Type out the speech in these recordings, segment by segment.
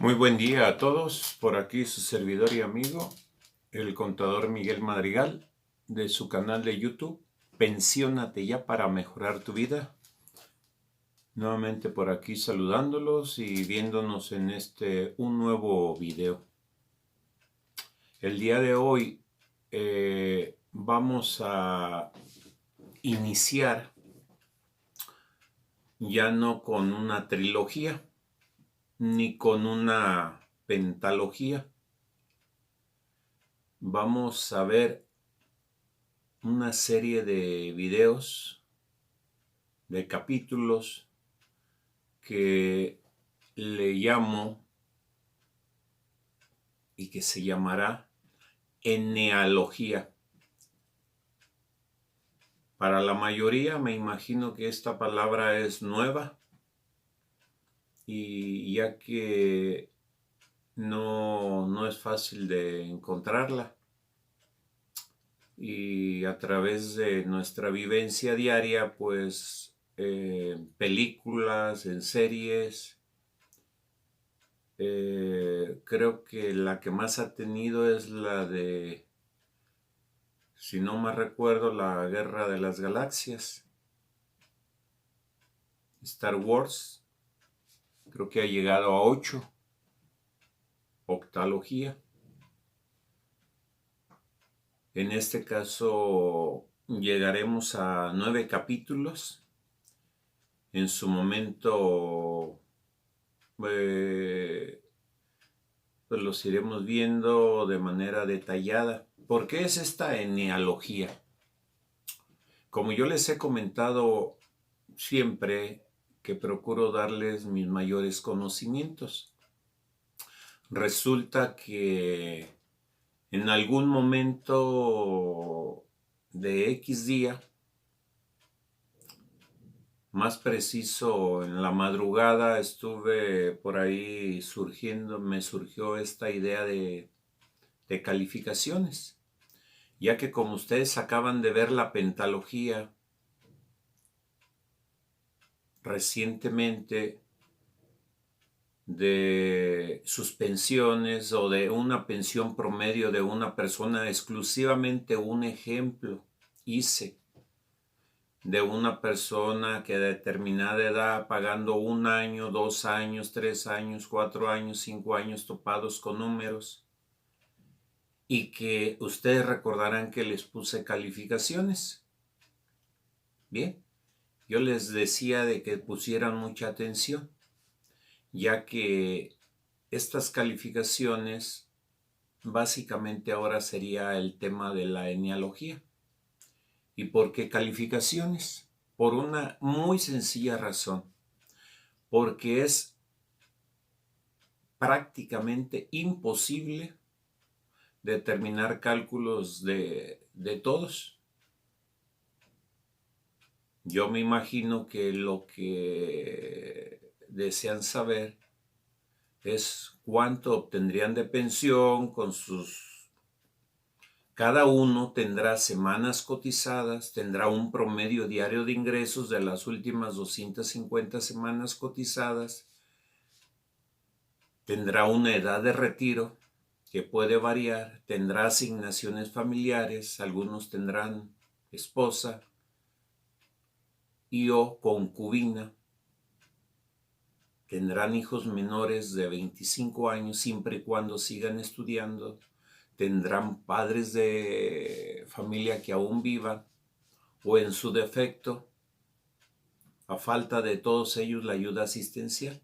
Muy buen día a todos, por aquí su servidor y amigo, el contador Miguel Madrigal, de su canal de YouTube, Pensiónate ya para mejorar tu vida. Nuevamente por aquí saludándolos y viéndonos en un nuevo video. El día de hoy vamos a iniciar ya no con una trilogía, ni con una pentalogía. Vamos a ver una serie de videos, de capítulos que le llamo y que se llamará enealogía. Para la mayoría me imagino que esta palabra es nueva y ya que no es fácil de encontrarla y a través de nuestra vivencia diaria, pues películas, en series, creo que la que más ha tenido es la de, si no me recuerdo, la Guerra de las Galaxias, Star Wars. Creo que ha llegado a 8, octalogía. En este caso llegaremos a 9 capítulos. En su momento pues los iremos viendo de manera detallada. ¿Por qué es esta enealogía? Como yo les he comentado siempre, que procuro darles mis mayores conocimientos. Resulta que en algún momento de X día, más preciso en la madrugada, estuve por ahí me surgió esta idea de calificaciones, ya que como ustedes acaban de ver la pentalogía recientemente, de sus pensiones o de una pensión promedio de una persona, exclusivamente un ejemplo hice de una persona que a determinada edad, pagando 1 año, 2 años, 3 años, 4 años, 5 años topados con números, y que ustedes recordarán que les puse calificaciones. Bien, yo les decía de que pusieran mucha atención, ya que estas calificaciones básicamente ahora sería el tema de la enealogía. ¿Y por qué calificaciones? Por una muy sencilla razón, porque es prácticamente imposible determinar cálculos de todos. Yo me imagino que lo que desean saber es cuánto obtendrían de pensión con sus... Cada uno tendrá semanas cotizadas, tendrá un promedio diario de ingresos de las últimas 250 semanas cotizadas, tendrá una edad de retiro que puede variar, tendrá asignaciones familiares, algunos tendrán esposa y o concubina, tendrán hijos menores de 25 años siempre y cuando sigan estudiando, tendrán padres de familia que aún vivan, o en su defecto, a falta de todos ellos, la ayuda asistencial,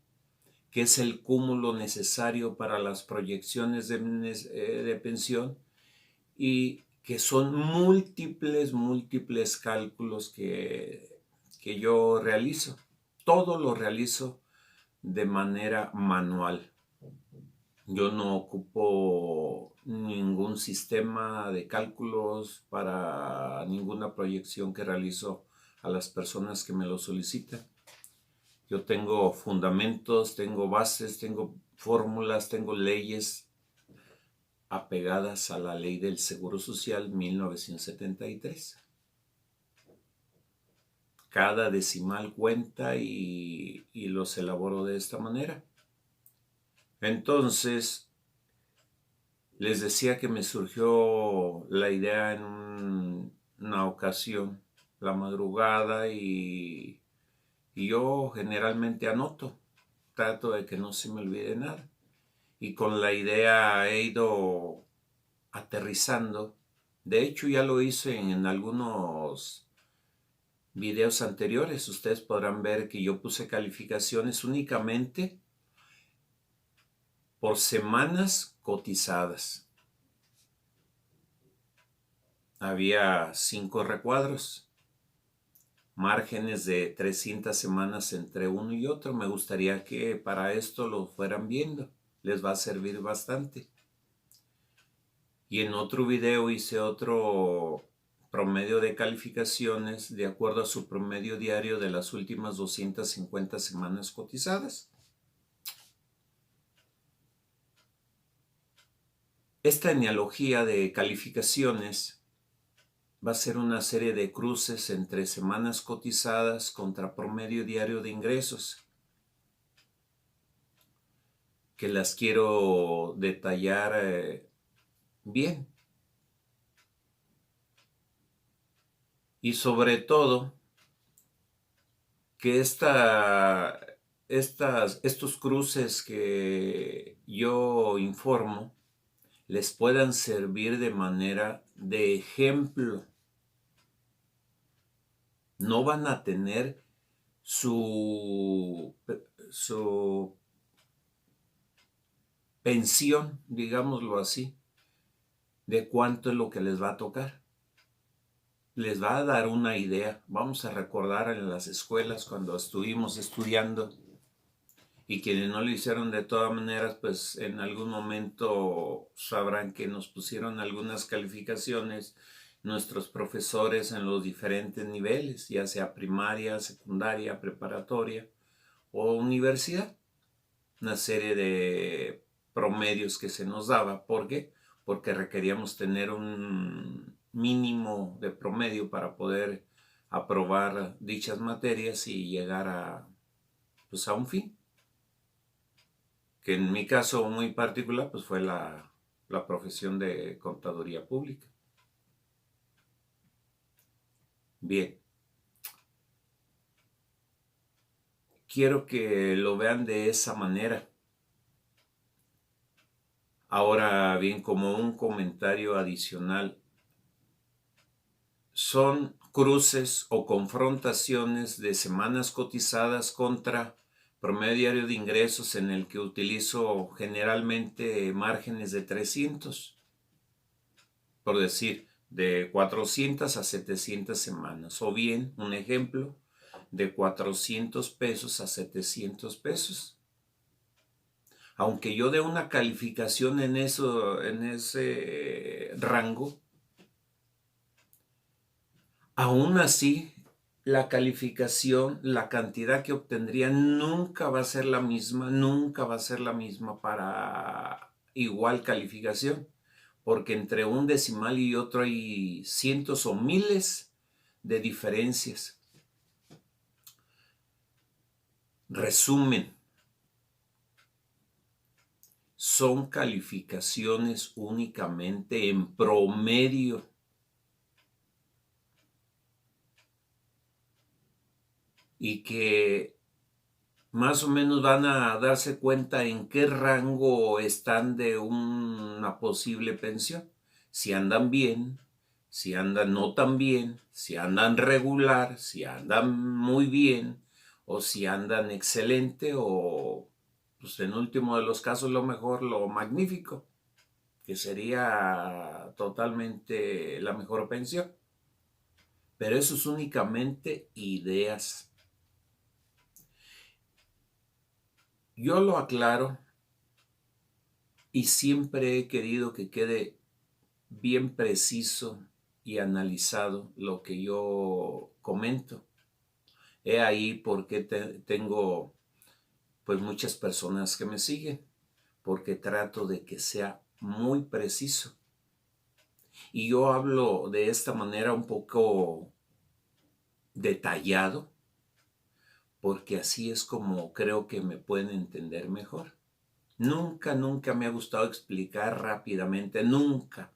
que es el cúmulo necesario para las proyecciones de pensión, y que son múltiples cálculos que yo realizo. Todo lo realizo de manera manual. Yo no ocupo ningún sistema de cálculos para ninguna proyección que realizo a las personas que me lo solicitan. Yo tengo fundamentos, tengo bases, tengo fórmulas, tengo leyes apegadas a la Ley del Seguro Social 1973. Cada decimal cuenta y los elaboro de esta manera. Entonces, les decía que me surgió la idea en una ocasión, la madrugada, y yo generalmente anoto, trato de que no se me olvide nada. Y con la idea he ido aterrizando. De hecho, ya lo hice en algunos videos anteriores. Ustedes podrán ver que yo puse calificaciones únicamente por semanas cotizadas. Había 5 recuadros, márgenes de 300 semanas entre uno y otro. Me gustaría que para esto lo fueran viendo. Les va a servir bastante. Y en otro video hice otro promedio de calificaciones de acuerdo a su promedio diario de las últimas 250 semanas cotizadas. Esta genealogía de calificaciones va a ser una serie de cruces entre semanas cotizadas contra promedio diario de ingresos, que las quiero detallar bien. Y sobre todo, que estos cruces que yo informo les puedan servir de manera de ejemplo. No van a tener su pensión, digámoslo así, de cuánto es lo que les va a tocar. Les va a dar una idea. Vamos a recordar en las escuelas cuando estuvimos estudiando, y quienes no lo hicieron de todas maneras, pues en algún momento sabrán que nos pusieron algunas calificaciones nuestros profesores en los diferentes niveles, ya sea primaria, secundaria, preparatoria o universidad. Una serie de promedios que se nos daba. ¿Por qué? Porque requeríamos tener un mínimo de promedio para poder aprobar dichas materias y llegar a un fin, que en mi caso muy particular pues fue la profesión de contaduría pública. Bien, quiero que lo vean de esa manera. Ahora bien, como un comentario adicional, son cruces o confrontaciones de semanas cotizadas contra promedio diario de ingresos, en el que utilizo generalmente márgenes de 300, por decir, de 400 a 700 semanas, o bien, un ejemplo, de 400 pesos a 700 pesos. Aunque yo dé una calificación en ese rango, aún así, la calificación, la cantidad que obtendría nunca va a ser la misma, nunca va a ser la misma para igual calificación, porque entre un decimal y otro hay cientos o miles de diferencias. Resumen, son calificaciones únicamente en promedio. Y que más o menos van a darse cuenta en qué rango están de una posible pensión. Si andan bien, si andan no tan bien, si andan regular, si andan muy bien, o si andan excelente, o pues en último de los casos lo mejor, lo magnífico, que sería totalmente la mejor pensión. Pero eso es únicamente ideas. Yo lo aclaro y siempre he querido que quede bien preciso y analizado lo que yo comento. He ahí porque tengo pues muchas personas que me siguen, porque trato de que sea muy preciso. Y yo hablo de esta manera un poco detallado, porque así es como creo que me pueden entender mejor. Nunca, nunca me ha gustado explicar rápidamente, nunca.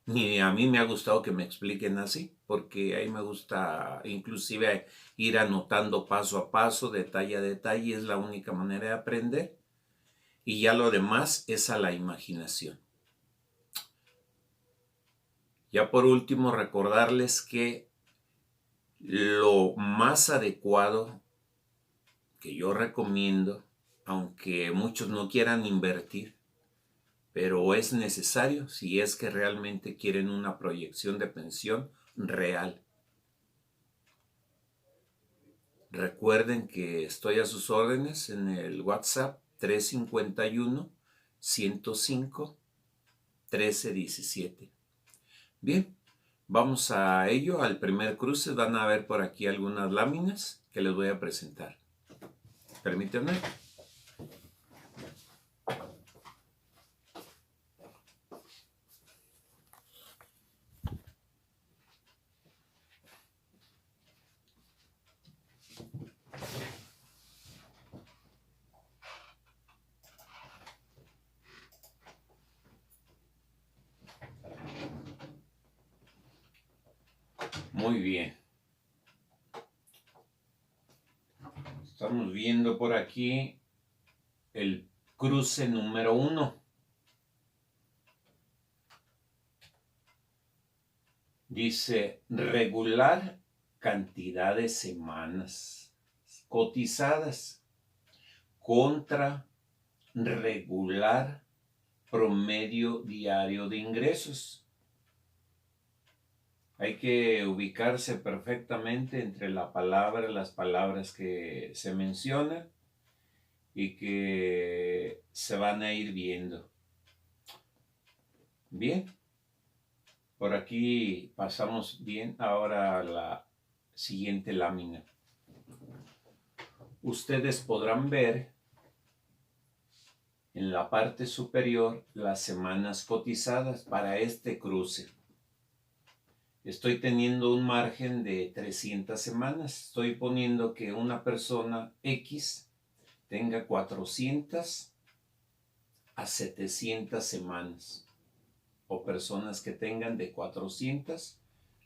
Ni a mí me ha gustado que me expliquen así, porque ahí me gusta inclusive ir anotando paso a paso, detalle a detalle, es la única manera de aprender. Y ya lo demás es a la imaginación. Ya por último, recordarles que lo más adecuado que yo recomiendo, aunque muchos no quieran invertir, pero es necesario si es que realmente quieren una proyección de pensión real. Recuerden que estoy a sus órdenes en el WhatsApp 351-105-1317. Bien, vamos a ello, al primer cruce. Van a ver por aquí algunas láminas que les voy a presentar. Permítanme. Muy bien. Estamos viendo por aquí el cruce número 1. Dice regular cantidad de semanas cotizadas contra regular promedio diario de ingresos. Hay que ubicarse perfectamente entre las palabras que se mencionan y que se van a ir viendo. Bien, por aquí pasamos bien ahora a la siguiente lámina. Ustedes podrán ver en la parte superior las semanas cotizadas para este cruce. Estoy teniendo un margen de 300 semanas. Estoy poniendo que una persona X tenga 400 a 700 semanas. O personas que tengan de 400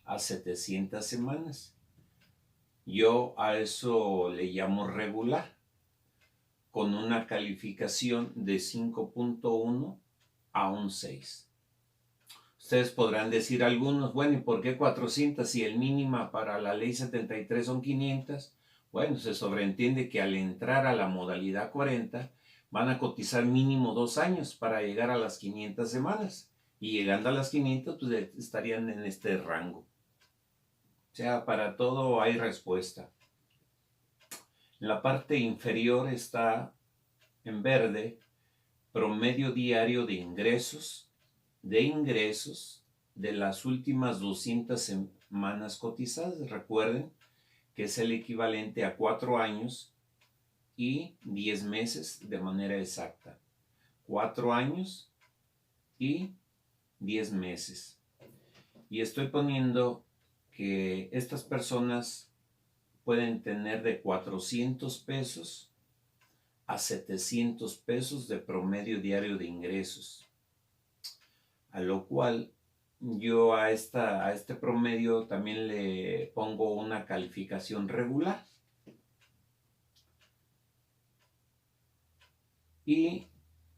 a 700 semanas. Yo a eso le llamo regular, con una calificación de 5.1 a un 6. Ustedes podrán decir algunos, bueno, ¿y por qué 400 si el mínimo para la ley 73 son 500? Bueno, se sobreentiende que al entrar a la modalidad 40 van a cotizar mínimo 2 años para llegar a las 500 semanas. Y llegando a las 500, pues estarían en este rango. O sea, para todo hay respuesta. En la parte inferior está en verde promedio diario de ingresos de las últimas 200 semanas cotizadas. Recuerden que es el equivalente a 4 años y 10 meses de manera exacta. 4 años y 10 meses. Y estoy poniendo que estas personas pueden tener de 400 pesos a 700 pesos de promedio diario de ingresos. A lo cual yo a este promedio también le pongo una calificación regular. Y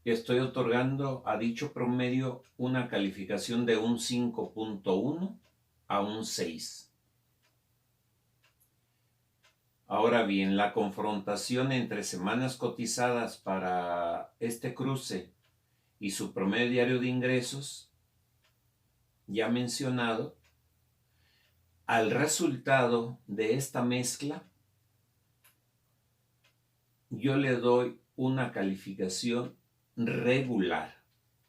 estoy otorgando a dicho promedio una calificación de un 5.1 a un 6. Ahora bien, la confrontación entre semanas cotizadas para este cruce y su promedio diario de ingresos, ya mencionado, al resultado de esta mezcla, yo le doy una calificación regular.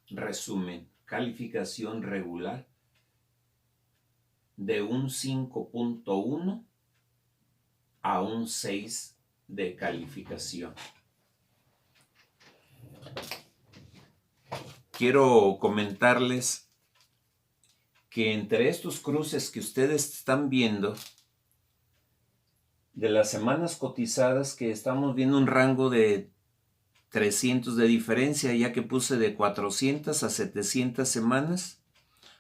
Resumen, calificación regular de un 5.1 a un 6 de calificación. Quiero comentarles que entre estos cruces que ustedes están viendo, de las semanas cotizadas, que estamos viendo un rango de 300 de diferencia, ya que puse de 400 a 700 semanas.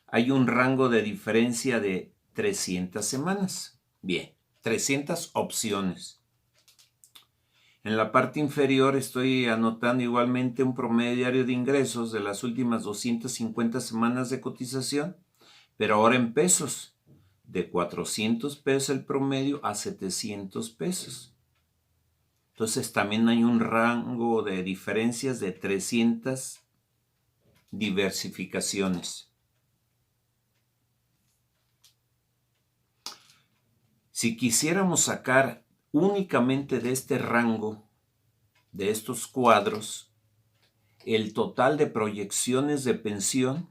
Hay un rango de diferencia de 300 semanas. Bien, 300 opciones. En la parte inferior estoy anotando igualmente un promedio diario de ingresos de las últimas 250 semanas de cotización, pero ahora en pesos, de 400 pesos el promedio a 700 pesos. Entonces también hay un rango de diferencias de 300 diversificaciones. Si quisiéramos sacar únicamente de este rango, de estos cuadros, el total de proyecciones de pensión,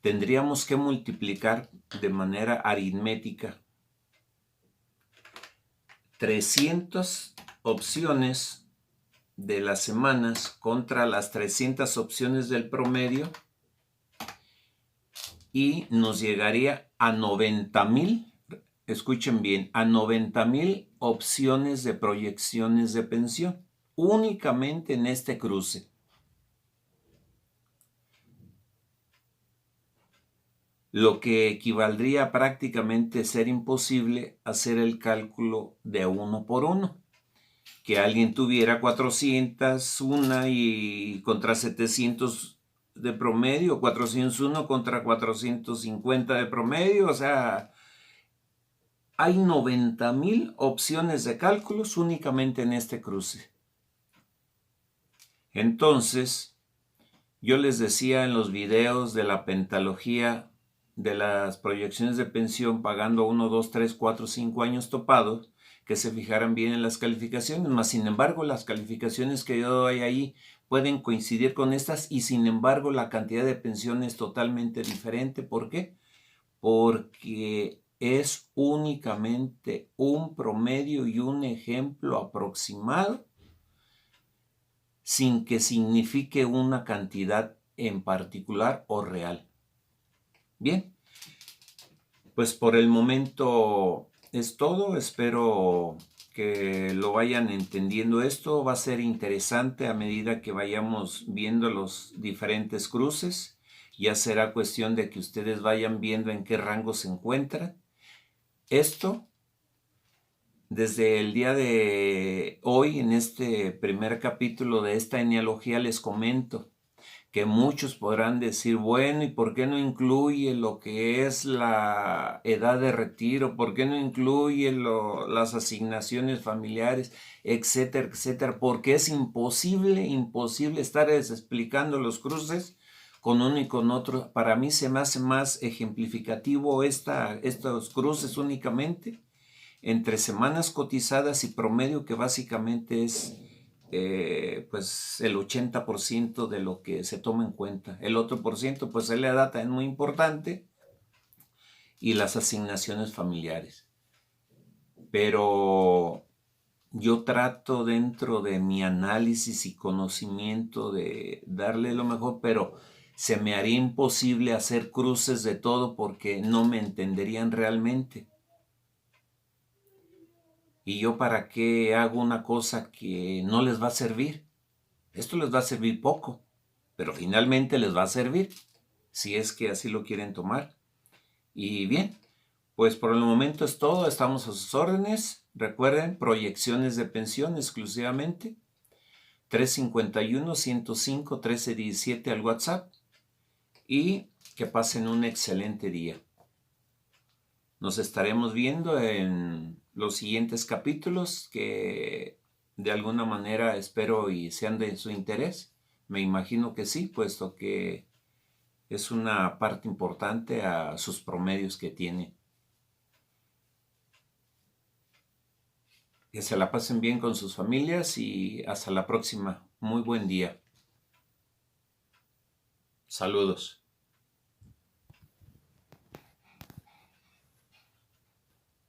tendríamos que multiplicar de manera aritmética 300 opciones de las semanas contra las 300 opciones del promedio y nos llegaría a 90,000, escuchen bien, a 90,000 opciones de proyecciones de pensión, únicamente en este cruce. Lo que equivaldría a prácticamente ser imposible hacer el cálculo de 1 por 1. Que alguien tuviera 401 y contra 700 de promedio, 401 contra 450 de promedio, o sea, hay 90,000 opciones de cálculos únicamente en este cruce. Entonces, yo les decía en los videos de la pentalogía de las proyecciones de pensión pagando 1, 2, 3, 4, 5 años topados, que se fijaran bien en las calificaciones, más sin embargo las calificaciones que yo doy ahí pueden coincidir con estas y sin embargo la cantidad de pensión es totalmente diferente. ¿Por qué? Porque es únicamente un promedio y un ejemplo aproximado sin que signifique una cantidad en particular o real. Bien, pues por el momento es todo. Espero que lo vayan entendiendo. Esto va a ser interesante a medida que vayamos viendo los diferentes cruces. Ya será cuestión de que ustedes vayan viendo en qué rango se encuentran. Esto, desde el día de hoy, en este primer capítulo de esta genealogía, les comento que muchos podrán decir, bueno, ¿y por qué no incluye lo que es la edad de retiro? ¿Por qué no incluye las asignaciones familiares, etcétera, etcétera? Porque es imposible estar explicando los cruces con uno y con otro. Para mí se me hace más ejemplificativo estos cruces únicamente entre semanas cotizadas y promedio, que básicamente es pues el 80% de lo que se toma en cuenta. El otro por ciento pues es la edad también muy importante y las asignaciones familiares. Pero yo trato dentro de mi análisis y conocimiento de darle lo mejor, pero se me haría imposible hacer cruces de todo porque no me entenderían realmente. ¿Y yo para qué hago una cosa que no les va a servir? Esto les va a servir poco, pero finalmente les va a servir, si es que así lo quieren tomar. Y bien, pues por el momento es todo. Estamos a sus órdenes. Recuerden, proyecciones de pensión exclusivamente. 351-105-1317 al WhatsApp. Y que pasen un excelente día. Nos estaremos viendo en los siguientes capítulos que de alguna manera espero y sean de su interés. Me imagino que sí, puesto que es una parte importante a sus promedios que tiene. Que se la pasen bien con sus familias y hasta la próxima. Muy buen día. Saludos.